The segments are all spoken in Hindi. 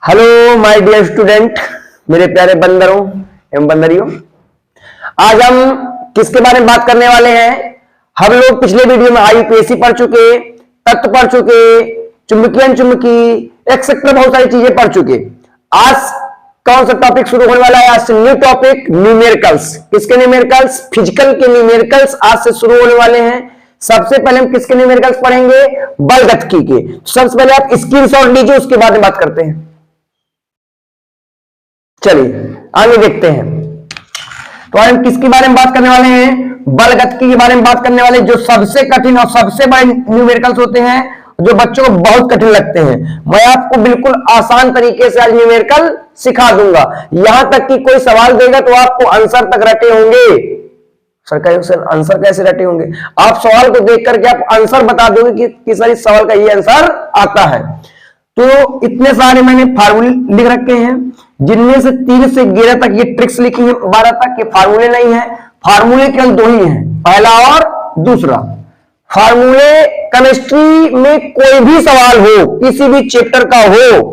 हेलो माय डियर स्टूडेंट, मेरे प्यारे बंदरों एवं बंदरियों। आज हम किसके बारे में बात करने वाले हैं? हम लोग पिछले वीडियो में आईयूपीएसी पढ़ चुके, तत्व पढ़ चुके, चुंबकीय अनचुंबकी एक्सेट्रा बहुत सारी चीजें पढ़ चुके। आज कौन सा टॉपिक शुरू होने वाला है? आज से न्यू टॉपिक न्यूमेरिकल्स। किसके न्यूमेरिकल्स? फिजिकल के न्यूमेरिकल्स आज से शुरू होने वाले हैं। सबसे पहले हम किसके न्यूमेरिकल्स पढ़ेंगे? बलगतिकी के। सबसे पहले आप स्क्रीनशॉट लीजिए, उसके बाद में बात करते हैं। चलिए आगे देखते हैं। तो हम किसके बारे में बात करने वाले हैं? बलगतिकी के बारे में बात करने वाले, जो सबसे कठिन और सबसे बड़े न्यूमेरिकल्स होते हैं, जो बच्चों को बहुत कठिन लगते हैं। मैं आपको बिल्कुल आसान तरीके से आज न्यूमेरिकल सिखा दूंगा। यहां तक कि कोई सवाल देगा तो आपको आंसर तक रटे होंगे। सर आंसर कैसे रटे होंगे? आप सवाल को देख करके आप आंसर बता दोगे कि सर इस सवाल का ये आंसर आता है। तो इतने सारे मैंने फार्मूले लिख रखे हैं, जिनमें से 3 से 11 तक ये ट्रिक्स लिखी है, 12 तक ये फार्मूले नहीं है। फार्मूले केवल 2 ही हैं, पहला और दूसरा। फार्मूले केमिस्ट्री में कोई भी सवाल हो, किसी भी चैप्टर का हो,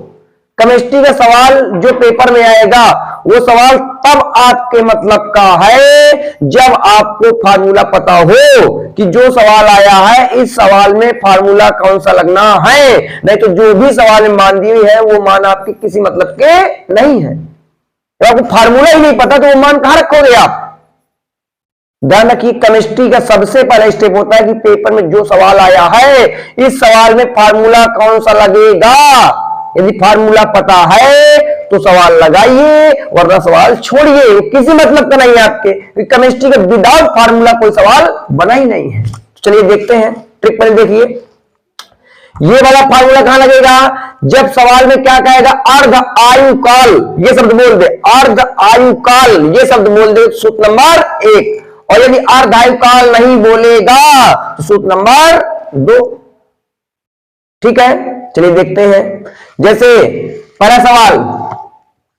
केमिस्ट्री का सवाल जो पेपर में आएगा वो सवाल तब आपके मतलब का है जब आपको फार्मूला पता हो कि जो सवाल आया है इस सवाल में फार्मूला कौन सा लगना है। नहीं तो जो भी सवाल में मान दी हुई है वो मान आपके किसी मतलब के नहीं है। तो आपको फार्मूला ही नहीं पता तो वो मान कहां रखोगे आप? ध्यान रखिए, केमिस्ट्री का सबसे पहला स्टेप होता है कि पेपर में जो सवाल आया है इस सवाल में फार्मूला कौन सा लगेगा। यदि फार्मूला पता है तो सवाल लगाइए, वरना सवाल छोड़िए, किसी मतलब का नहीं है आपके। केमिस्ट्री का विदाउट फार्मूला कोई सवाल बना ही नहीं है। चलिए देखते हैं, ट्रिक पहले देखिए। ये वाला फार्मूला कहां लगेगा? जब सवाल में क्या कहेगा? अर्ध आयु काल, ये शब्द बोल दे, अर्ध आयु काल ये शब्द बोल दे, सूत्र नंबर 1। और यदि अर्ध आयु काल नहीं बोलेगा तो सूत्र नंबर 2। ठीक है, चलिए देखते हैं। जैसे पहला सवाल,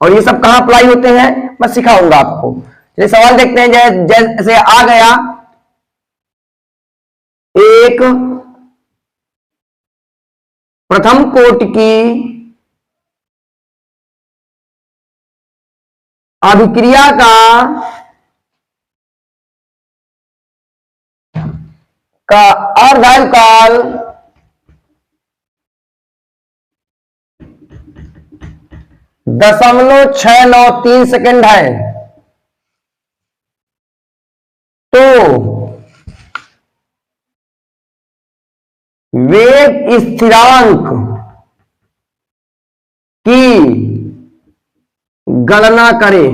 और ये सब कहां अप्लाई होते हैं मैं सिखाऊंगा आपको। चलिए सवाल देखते हैं। जैसे आ गया एक प्रथम कोटि की अभिक्रिया का अर्ध आयु काल 0.693 सेकेंड है। तो वेग स्थिरांक की गणना करें।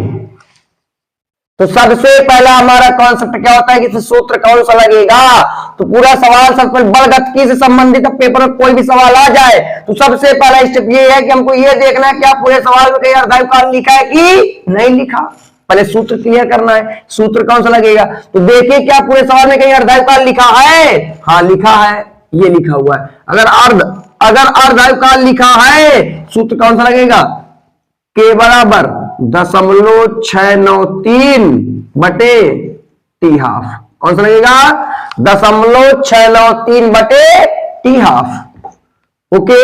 तो सबसे पहला हमारा कॉन्सेप्ट क्या होता है कि सूत्र कौन सा लगेगा? तो पूरा सवाल सबसे पहले बलगतिकी से संबंधित पेपर में कोई भी सवाल आ जाए तो सबसे पहला स्टेप ये है कि हमको ये देखना है कि आप पूरे सवाल में कहीं अर्धायु काल लिखा है कि नहीं लिखा। पहले सूत्र क्लियर करना है, सूत्र कौन सा लगेगा। तो देखिए क्या पूरे सवाल में कहीं अर्धायु काल लिखा है? हाँ लिखा है, ये लिखा हुआ है। अगर अर्धायु काल लिखा है, सूत्र कौन सा लगेगा? के बराबर 0.693 बटे टी हाफ। कौन सा लगेगा? 0.693 बटे टी हाफ। ओके,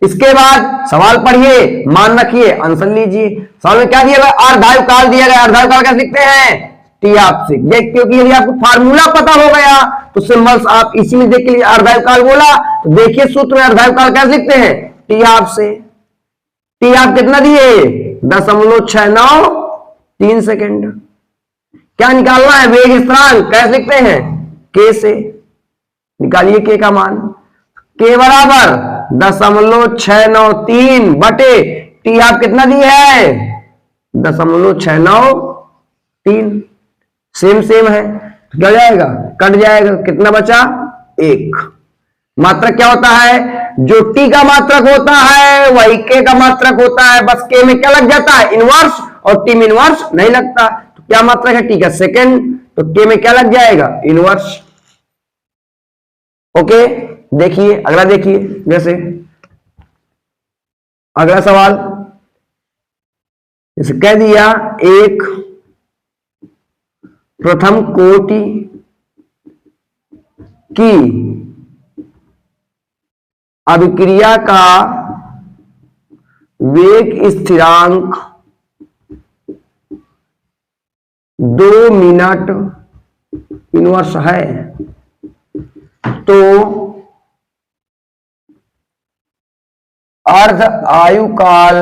इसके बाद सवाल पढ़िए, मान रखिए, आंसर लीजिए। सवाल में क्या दिया गया? अर्धायु काल दिया गया। अर्धायु काल कैसे लिखते हैं? टी हाफ से। क्योंकि यदि आपको फार्मूला पता हो गया तो सिंबल्स आप इसी में देख लीजिए। अर्धायु काल बोला तो देखिए सूत्र में अर्धायु काल कैसे लिखते हैं? टी हाफ से। टी हाफ कितना दिए? 0.693 सेकेंड। क्या निकालना है? वेग स्थिरांक कैसे लिखते हैं? के से। निकालिए के का मान। के बराबर 0.693 बटे टी हाफ कितना दिया है? 0.693। सेम है, क्या जाएगा? कट जाएगा। कितना बचा? 1। मात्रक क्या होता है? जो टी का मात्रक होता है वही के का मात्रक होता है। बस के में क्या लग जाता है? इनवर्स, और टी में इनवर्स नहीं लगता। तो क्या मात्रक है? टी का सेकेंड, तो के में क्या लग जाएगा? इनवर्स। ओके, देखिए अगला। देखिए जैसे अगला सवाल जैसे कह दिया, एक प्रथम कोटि की अभिक्रिया का वेग स्थिरांक 2 मिनट इनवर्स है तो अर्ध आयुकाल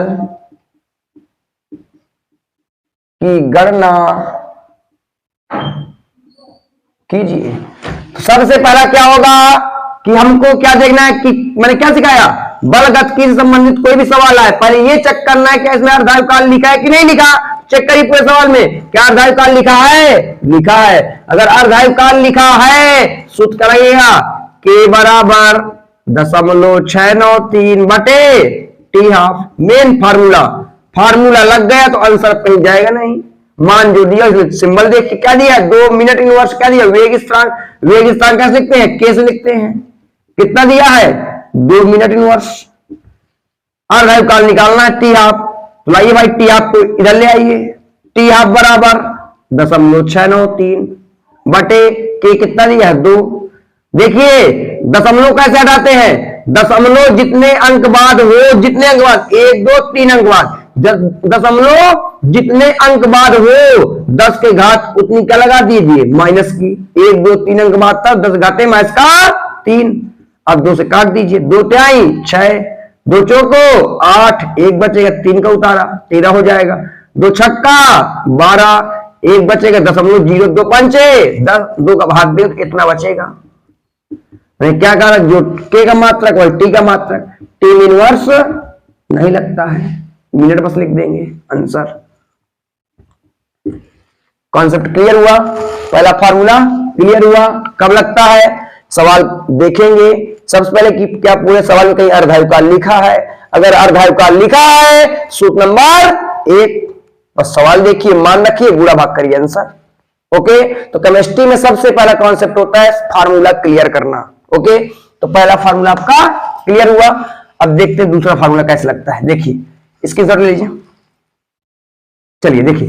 की गणना कीजिए। तो सबसे पहला क्या होगा कि हमको क्या देखना है कि मैंने क्या सिखाया, बलगतिकी से संबंधित कोई भी सवाल आए पहले ये चेक करना है कि इसमें अर्धायुकाल लिखा है कि नहीं लिखा। चेक करिए पूरे सवाल में क्या अर्धायुकाल लिखा है, लिखा है। अगर अर्धायुकाल लिखा है सूत्र कराइएगा के बराबर 0.693 बटे टी हाफ। मेन फार्मूला लग गया तो आंसर कहीं जाएगा नहीं। मान जो दिया सिंबल देख के क्या दिया, 2 मिनट इनवर्स क्या दिया, वेग स्थान कैसे लिखते हैं, कैसे लिखते हैं, कितना दिया है 2 मिनट इनवर्स। अर्धायुकाल निकालना है टी हाफ, तो लाइए भाई टी हाफ को इधर ले आइए। टी हाफ बराबर 0.693 बटे के कितना दिया है 2। देखिए दशमलव कैसे हटाते हैं, दशमलव जितने अंक बाद हो, जितने अंक बाद 1 2 3 अंक बाद, दशमलव जितने अंक बाद हो 10 के घात उतनी क्या लगा दीजिए माइनस की। 1 2 3 अंक बाद था 10 घाते माइनस का 3। अब 2 से काट दीजिए, 2 तिहाई 6, 2 चौको 8, 1 बचेगा 3 का उतारा 13 हो जाएगा, 2 छक्का 12, 1 बचेगा 0.0 2 पंचे 10, 2 का भाग दे कितना बचेगा। मैंने क्या कहा, जो के का मात्रक और टी का मात्रक, टी इनवर्स नहीं लगता है, मिनट बस लिख देंगे आंसर। कॉन्सेप्ट क्लियर हुआ, पहला फार्मूला क्लियर हुआ। कब लगता है सवाल देखेंगे सबसे पहले कि क्या पूरे सवाल में कहीं अर्धायुकाल लिखा है। अगर अर्धायुकाल लिखा है सूत्र नंबर 1, बस सवाल देखिए मान रखिए गुणा भाग करिए आंसर। ओके, तो केमिस्ट्री में सबसे पहला कॉन्सेप्ट होता है फार्मूला क्लियर करना। ओके, तो पहला फार्मूला आपका क्लियर हुआ। अब देखते हैं दूसरा फार्मूला कैसे लगता है। देखिए इसकी जरूर लीजिए, चलिए देखिए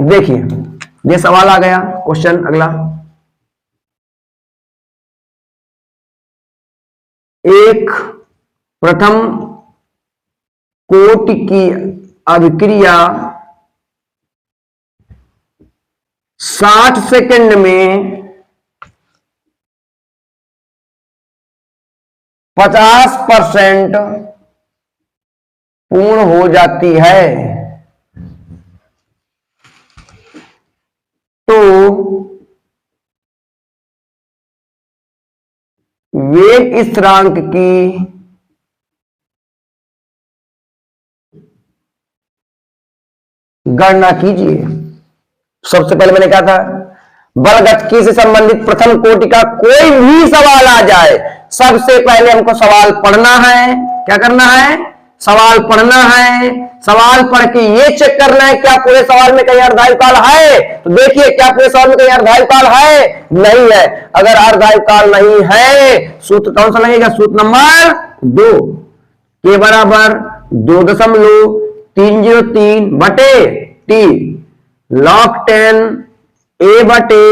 देखिए ये सवाल आ गया। क्वेश्चन अगला, एक प्रथम कोटि की अभिक्रिया 60 सेकंड में 50% पूर्ण हो जाती है तो वेग स्थिरांक की गणना कीजिए। सबसे पहले मैंने कहा था बलगतिकी से संबंधित प्रथम कोटि का कोई भी सवाल आ जाए सबसे पहले हमको सवाल पढ़ना है। क्या करना है, सवाल पढ़ना है। सवाल पढ़ के ये चेक करना है क्या पूरे सवाल में कहीं अर्धायुकाल है। तो देखिए क्या पूरे सवाल में कहीं अर्धायुकाल है, नहीं है। अगर अर्धायुकाल नहीं है सूत्र कौन सा लगेगा, सूत्र नंबर 2 के बराबर 2.303 बटे टी log 10 a बटे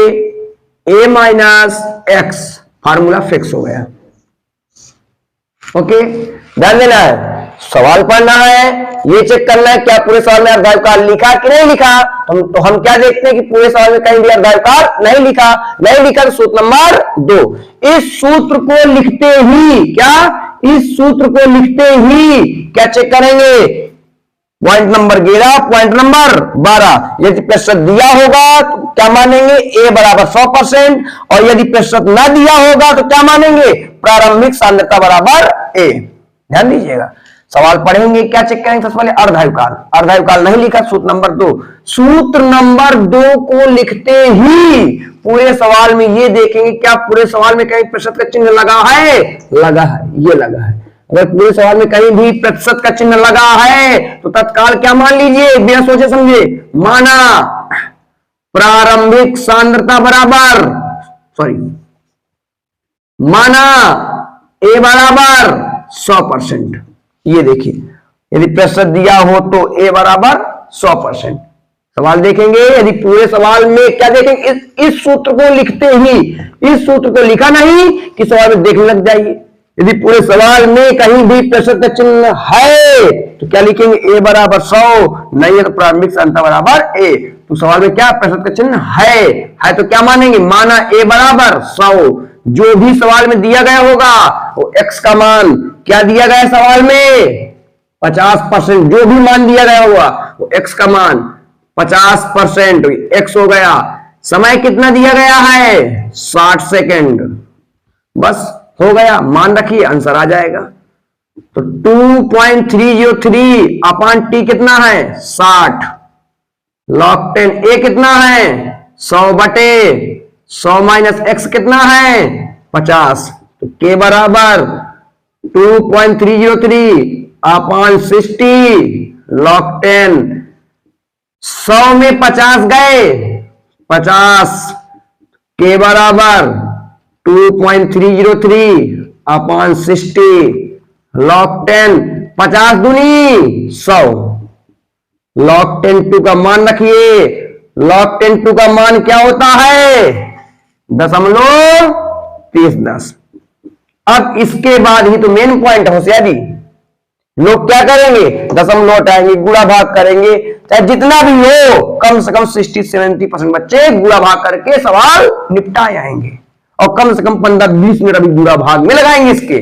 a minus x. Formula fix हो गया। ओके, ध्यान देना है, सवाल पढ़ना है, ये चेक करना है क्या पूरे सवाल में अर्धायुकाल लिखा कि नहीं लिखा। तो हम क्या देखते हैं कि पूरे सवाल में कहीं भी अर्धायुकाल नहीं लिखा। नहीं लिखा तो सूत्र नंबर 2। इस सूत्र को लिखते ही क्या, इस सूत्र को लिखते ही क्या चेक करेंगे, पॉइंट नंबर 11 पॉइंट नंबर 12। यदि प्रतिशत दिया होगा तो क्या मानेंगे, ए बराबर 100%, और यदि प्रतिशत ना दिया होगा तो क्या मानेंगे, प्रारंभिक सांद्रता बराबर ए। ध्यान दीजिएगा, सवाल पढ़ेंगे क्या चेक करेंगे, सबसे पहले अर्धायुकाल। अर्धायुकाल नहीं लिखा, सूत्र नंबर 2। सूत्र नंबर 2 को लिखते ही पूरे सवाल में ये देखेंगे क्या पूरे सवाल में कहीं प्रतिशत का चिन्ह लगा है, लगा है, ये लगा है। अगर पूरे सवाल में कहीं भी प्रतिशत का चिन्ह लगा है तो तत्काल क्या मान लीजिए, बिना सोचे समझे माना प्रारंभिक सांद्रता बराबर, माना ए बराबर 100%। ये देखिए यदि प्रतिशत दिया हो तो ए बराबर 100%। सवाल देखेंगे, यदि पूरे सवाल में क्या देखेंगे, इस सूत्र को लिखते ही, इस सूत्र को लिखा नहीं कि सवाल में देखने लग जाइए। यदि पूरे सवाल में कहीं भी प्रश्न का चिन्ह है तो क्या लिखेंगे, ए बराबर 100, नहीं है तो प्रारंभिक सांता बराबर ए। तो सवाल में क्या प्रश्न का चिन्ह है तो क्या मानेंगे, माना ए बराबर 100। जो भी सवाल में दिया गया होगा वो एक्स का मान, क्या दिया गया सवाल में 50%, जो भी मान दिया गया होगा वो एक्स का मान 50% एक्स हो गया। समय कितना दिया गया है 60 सेकेंड, बस हो गया, मान रखिए आंसर आ जाएगा। तो 2.303 अपान टी कितना है 60, लॉग 10 ए कितना है 100/100 माइनस एक्स कितना है 50, तो के बराबर 2.303 अपान 60 लॉग 10, 100 में 50 गए 50, के बराबर 2.303 अपान 60 लॉग 10, 50 दूनी 100, लॉग 10 2 का मान रखिए, लॉग 10 2 का मान क्या होता है 0.3010। अब इसके बाद ही तो मेन पॉइंट है होशियारी, लोग क्या करेंगे दशमलव हटाएंगे, गुणा भाग करेंगे, चाहे जितना भी हो कम से कम 60-70% बच्चे गुणा भाग करके सवाल निपटा आएंगे, और कम से कम 15-20 मिनट अभी गुणा भाग में लगाएंगे। इसके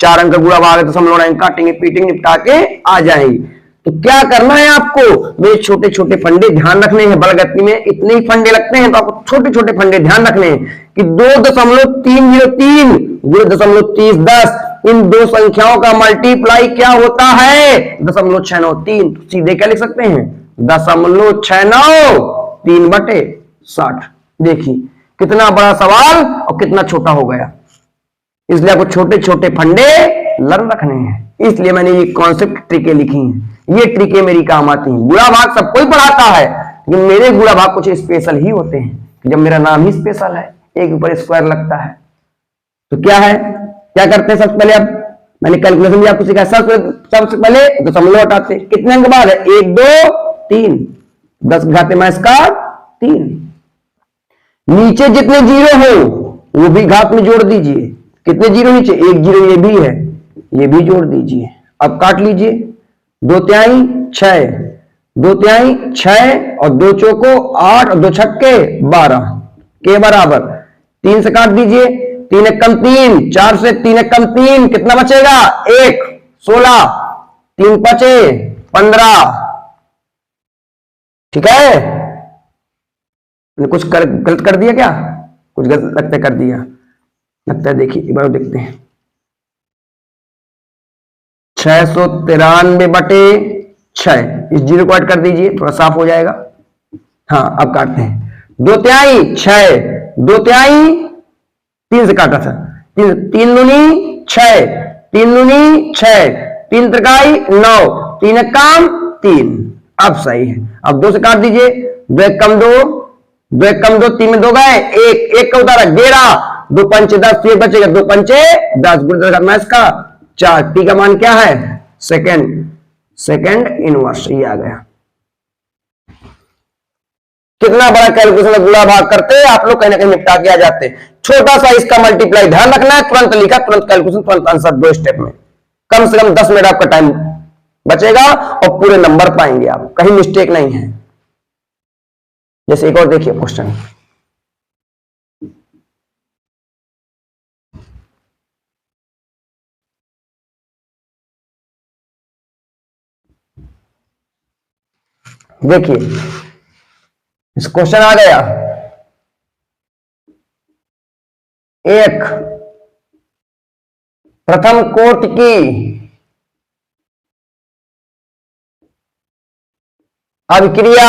4 अंक का गुणा भाग है तो दशमलव हटाएंगे, काटेंगे पीटेंगे, निपटा के आ जाएंगे। तो क्या करना है आपको, मेरे छोटे छोटे फंडे ध्यान रखने हैं। बलगति में इतने ही फंडे लगते हैं तो आपको छोटे छोटे फंडे ध्यान रखने हैं कि 2.303 गुणे 0.3010, इन दो संख्याओं का मल्टीप्लाई क्या होता है 0.693। तो सीधे क्या लिख सकते हैं 0.693/60। देखिए कितना बड़ा सवाल और कितना छोटा हो गया, इसलिए आपको छोटे छोटे फंडे लर्न रखने हैं। इसलिए मैंने ये कॉन्सेप्ट ट्रिकें लिखी हैं, ये ट्रिकें मेरी काम आती हैं। गुणा भाग सब कोई पढ़ाता है, लेकिन मेरे गुणा भाग कुछ स्पेशल ही होते हैं कि जब मेरा नाम ही स्पेशल है, एक ऊपर स्क्वायर लगता है। तो क्या है, क्या करते हैं सबसे पहले, अब मैंने कैलकुलेशन भी आपको सिखाया, सबसे पहले दशमलव हटाते, कितने अंक बाद है 1 2 3, 10 घाते में इसका 3, नीचे जितने जीरो हो वो भी घात में जोड़ दीजिए। कितने जीरो नीचे, 1 जीरो ये भी है, ये भी जोड़ दीजिए। अब काट लीजिए, 2 तिहाई 6, 2 तिहाई 6 और 2 चौको 8 और 2 छक्के 12 के बराबर 3 से काट दीजिए, 3 एक कम 3, 4 से 3 एक कम 3, कितना बचेगा 1, 16, 3 बचे 15। ठीक है, कुछ गलत कर दिया क्या, कुछ गलत लगता है कर दिया, लगता है देखिए एक बार देखते हैं। 693/6, इस जीरो को ऐड कर दीजिए थोड़ा साफ हो जाएगा। हाँ अब काटते हैं, 2 तिहाई 6, 2 तिहाई 3 से काटा था, 3 दूनी 6, 3 दूनी 6, 3 त्रिकाई 9, 3 एक काम 3, अब सही है। अब 2 से काट दीजिए, 2 एक कम 2, 2 एक कम 2, 3 में 2 गए, 1 का उतारा 11, 2 पंचे 10, 1 बचेगा, 2 पंचे 10 गुणे 10 इसका 4, टी का मान क्या है सेकंड इनवर्स, ये आ गया। कितना बड़ा कैलकुलेशन गुणा भाग करते हैं आप लोग, कहीं ना कहीं निपटा के आ जाते हैं। छोटा सा इसका मल्टीप्लाई ध्यान रखना है, तुरंत लिखा तुरंत कैलकुलेशन तुरंत आंसर, 2 स्टेप में कम से कम 10 मिनट आपका टाइम बचेगा और पूरे नंबर पाएंगे आप, कहीं मिस्टेक नहीं है। जैसे एक और देखिए क्वेश्चन, देखिए इस क्वेश्चन आ गया, एक प्रथम कोट की अभिक्रिया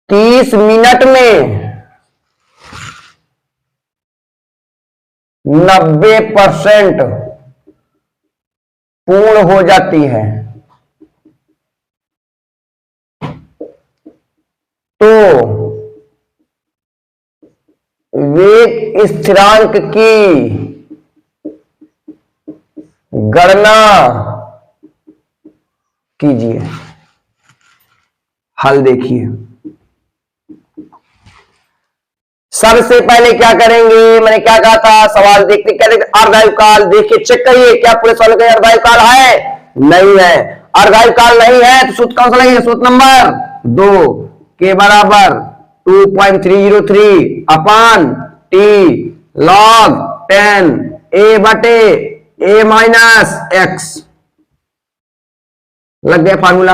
30 मिनट में 90% पूर्ण हो जाती है, तो वेग स्थिरांक की गणना कीजिए। हल देखिए, सबसे पहले क्या करेंगे, मैंने क्या कहा था, सवाल देखते क्या देखते, अर्धायुकाल देखिए, चेक करिए क्या पूरे सवाल का अर्धायुकाल है, नहीं है। अर्धायुकाल नहीं है तो सूत्र कौन सा लगेगा, सूत्र नंबर 2, के बराबर 2.303 अपान टी लॉग 10 ए बटे ए माइनस एक्स। लग गया फार्मूला।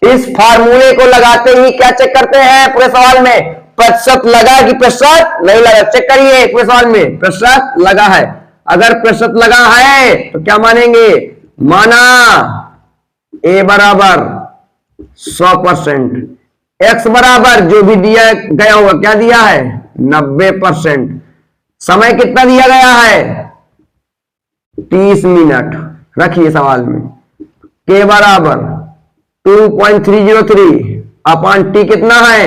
इस फार्मूले को लगाते ही क्या चेक करते हैं पूरे सवाल में, प्रतिशत लगा कि प्रतिशत नहीं लगा, चेक करिए पूरे सवाल में प्रतिशत लगा है। अगर प्रतिशत लगा है तो क्या मानेंगे, माना ए बराबर 100%, एक्स बराबर जो भी दिया गया होगा क्या दिया है 90%, समय कितना दिया गया है 30 मिनट। रखिए सवाल में के बराबर 2.303 अपान टी कितना है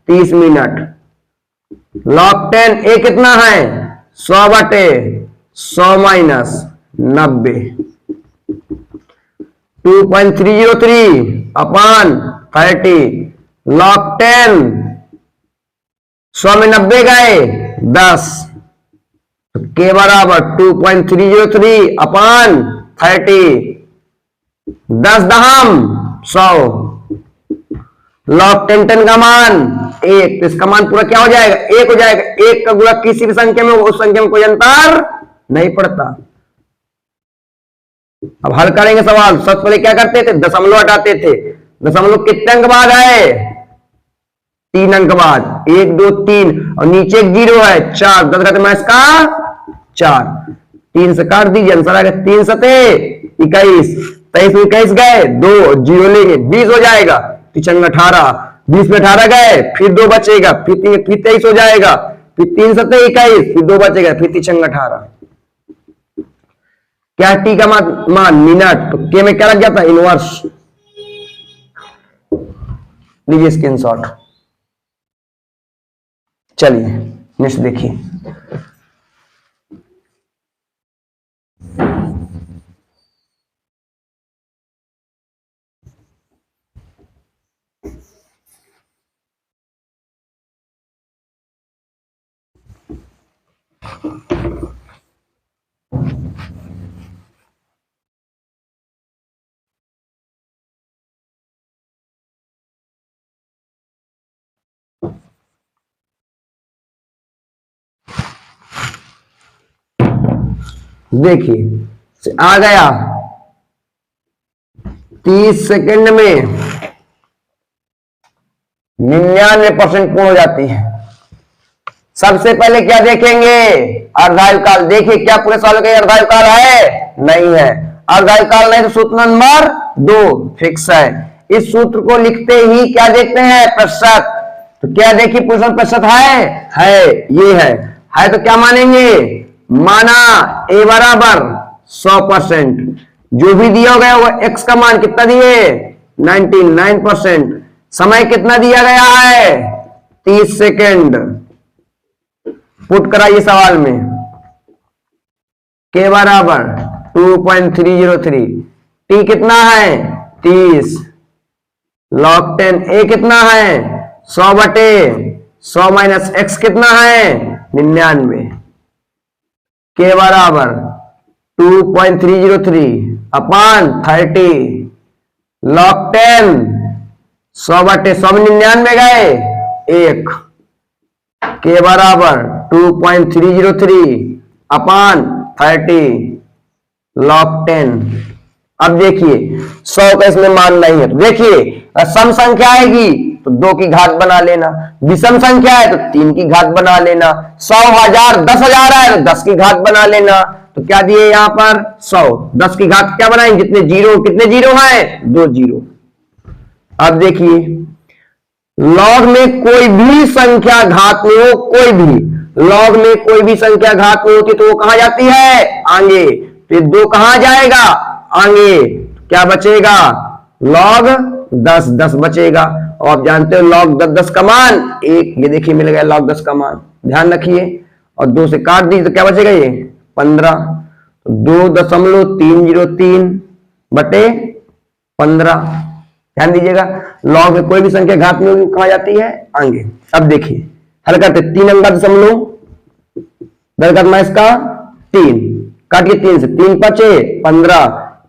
30 मिनट, लॉग 10 ए कितना है 100 बटे 100 माइनस 90, 2.303 अपान 30 लॉग 10 100 में 90 गए 10, के बराबर 2.303 अपान 30, 10 दहम 100, लॉग 10 का मान 1, तो इसका मान पूरा क्या हो जाएगा 1 हो जाएगा। 1 का गुणा किसी भी संख्या में उस संख्या में कोई अंतर नहीं पड़ता। अब हल करेंगे सवाल। सबसे पहले क्या करते थे, दशमलव हटाते थे। दशमलव कितने अंक बाद आए 3 अंक बाद, 1 2 3 और नीचे एक 0 है 4, 10 घात में इसका 4, 3 से काट दीजिए, आंसर आ गया 3 सते 21, 23 में 21 गए 2 0 लेंगे 20 हो जाएगा, 3 18, 20 में 18 गए फिर 2 बचेगा, फिर 23 हो जाएगा, फिर 3 सते 21, फिर 2 बचेगा, फिर 3 18। क्या टी का मान मिनट, तो के में क्या लग जाता है इनवर्स। लीजिए स्क्रीनशॉट। चलिए नेक्स्ट देखिए, देखिए आ गया 30 सेकंड में 99% पूर्ण हो जाती है। सबसे पहले क्या देखेंगे अर्धायुकाल। देखिए क्या पूरे साल का अर्धायुकाल है, नहीं है। अर्धायुकाल नहीं तो सूत्र नंबर 2 फिक्स है। इस सूत्र को लिखते ही क्या देखते हैं प्रतिशत, तो क्या देखिए पूरे प्रतिशत है ये है तो क्या मानेंगे, माना ए बराबर 100%, जो भी दिया गया वो एक्स का मान कितना दिए 99%, समय कितना दिया गया है 30 सेकेंड। पुट कराइए सवाल में, के बराबर 2.303, टी कितना है 30, लॉग 10 ए कितना है 100 बटे 100 माइनस एक्स कितना है 99, के बराबर 2.303 अपान 30 लॉग 10 100 बटे 100 में 99 गए 1, के बराबर 2.303 अपान 30 लॉग 10। अब देखिए 100 का इसमें मान नहीं है, तो देखिए सम संख्या आएगी तो 2 की घात बना लेना, विषम संख्या है तो 3 की घात बना लेना, 100 1000 10,000 है तो 10 की घात बना लेना। तो क्या दिए यहां पर 100, 10 की घात क्या बनाएंगे, कितने जीरो है 2 जीरो। अब देखिए लॉग में कोई भी संख्या घात में हो, कोई भी लॉग में कोई भी संख्या घात में होती तो वो कहां जाती है आगे, फिर 2 कहां जाएगा आगे, क्या बचेगा लॉग 10 बचेगा। और आप जानते हो लॉग 10 का मान 1, ये देखिए मिल गया लॉग 10 का मान, ध्यान रखिए। और 2 से काट दीजिए तो क्या बचेगा ये 15, तो 2.303 बटे 15। ध्यान दीजिएगा, लॉग में कोई भी संख्या घात में होगी कहा जाती है आगे। अब देखिए हल करते, 3 अंक का दशमलव, दरगत में इसका 3 काटिए, 3 से 3 बचे 15,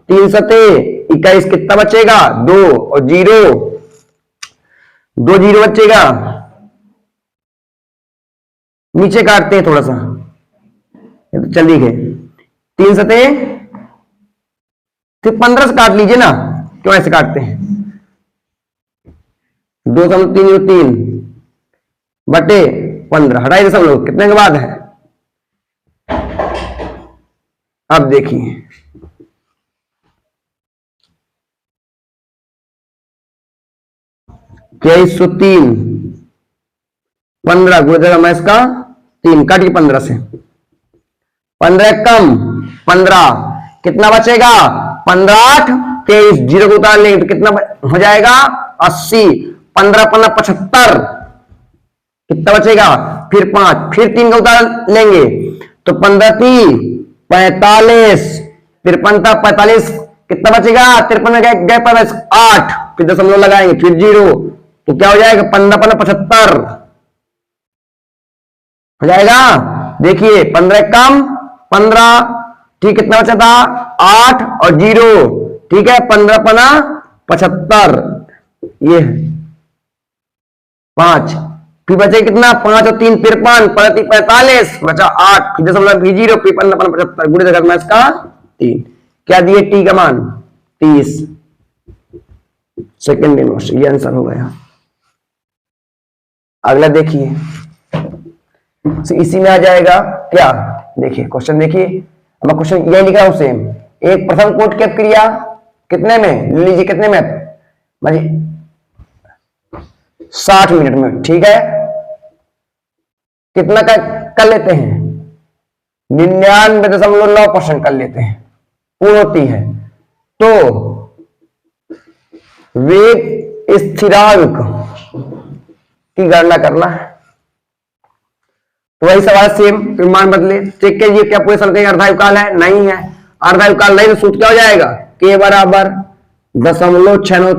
3 सते 21, कितना बचेगा 2 और 0, 2 0 बचेगा। नीचे काटते हैं थोड़ा सा, तो चलिए गए 3 सते, फिर 15 से काट लीजिए ना, क्यों ऐसे काटते हैं। 2.303 बटे 15, हटाइए दशमलव, कितने के बाद है। अब देखिए 2303, 15 गुणा मैं इसका 3 काटिए 15 से, 15 कम 15, कितना बचेगा 15 8 23, 0 को उतार लेंगे तो कितना हो जाएगा 80, 15 15 75, कितना बचेगा, फिर 5, फिर 3 का उतार लेंगे तो 15 3 45, 53 45, कितना बचेगा 53 में गए 8, फिर दशमलव लगाएंगे, फिर 0, तो क्या हो जाएगा 15 15 75 हो जाएगा। देखिए 15 कम 15, ठीक, कितना बचा था 8 और 0, ठीक है, 15 15 75, ये 5, फिर बचे कितना 5 और 3 53, 45 बचा 8, फिर दशमलव भी 0, फिर 15 15 75 गुणे जगह में इसका 3, क्या दिए टी का मान 30 सेकेंड इनवर्स, ये आंसर हो गया। अगला देखिए, इसी में आ जाएगा क्या, देखिए क्वेश्चन देखिए, अब क्वेश्चन ये लिखा हूं सेम, एक प्रथम कोट की क्रिया कितने में लीजिए, कितने में 60 मिनट में, ठीक है, कितना कर लेते हैं 99.9% कर लेते हैं, पूर्ण होती है, तो वेग स्थिरांक की गणना करना है। तो वही सवाल सेम, मान बदले, चेक कीजिए क्या पूरे समय का अर्धायुकाल है, नहीं है, अर्धायुकाल नहीं तो सूत्र क्या हो जाएगा, k बराबर 0.6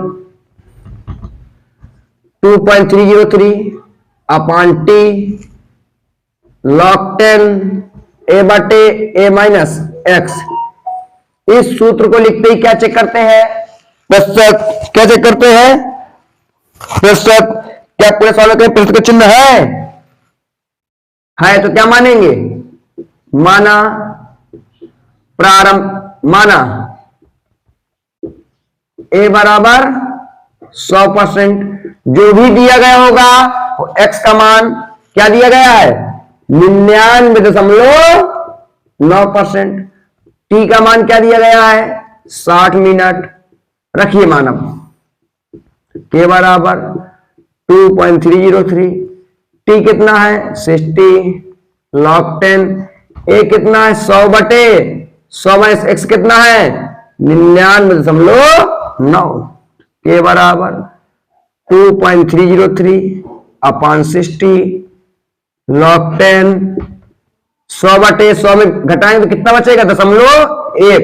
2.303 अपान टी log 10 a बटे a माइनस एक्स। इस सूत्र को लिखते ही क्या चेक करते हैं, क्या चेक करते हैं, क्या पूरे सवाल में प्रश्न का चिन्ह है तो क्या मानेंगे, माना प्रारंभ, माना a बराबर 100%, जो भी दिया गया होगा वो x का मान क्या दिया गया है 99.9%, t का मान क्या दिया गया है 60 मिनट। रखिए मानव के बराबर 2.303, टी कितना है 60, log 10, ए कितना है 100 बटे 100 माइनस एक्स कितना है 99.9, के बराबर 2.303 अपान 60 log 10, 100 बटे 100 में घटाएंगे तो कितना बचेगा 0.1,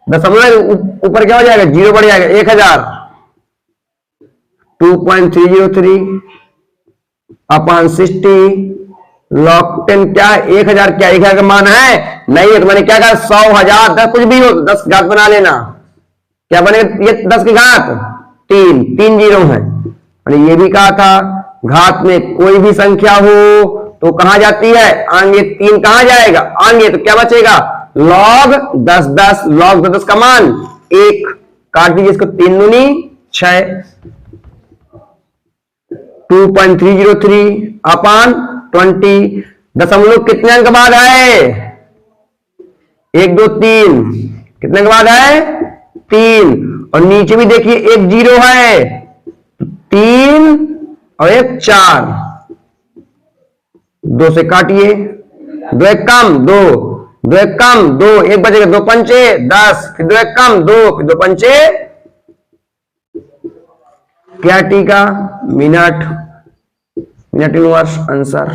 दशमलव ऊपर क्या हो जाएगा 0 बढ़ जाएगा 1000, 2.303 अपान 60 log 10 क्या 1000, क्या 1000 का मान है नहीं है, तो मैंने क्या कहा 100,000, 10 कुछ भी हो 10 घात बना लेना, क्या बनेगा ये 10 की घात 3 जीरो है। मैंने ये भी कहा था घात में कोई भी संख्या हो तो कहां जाती है आगे, 3 कहां जाएगा आगे, तो क्या बचेगा log 10 10, log 10 का मान 1, काट दीजिए इसको 3 दूनी 6, 2.303 अपान 20, दशमलव कितने अंक बाद आए 1 2 3, कितने के बाद आए 3, और नीचे भी देखिए 1 0 है, 3 और 1 4, 2 से काटिए, 2 1 कम 2, 2 1 कम 2, 1 बचेगा 2 पंचे 10, फिर 2 1 कम 2, फिर 2 पंचे क्या टी का मिनट इनवर्स आंसर।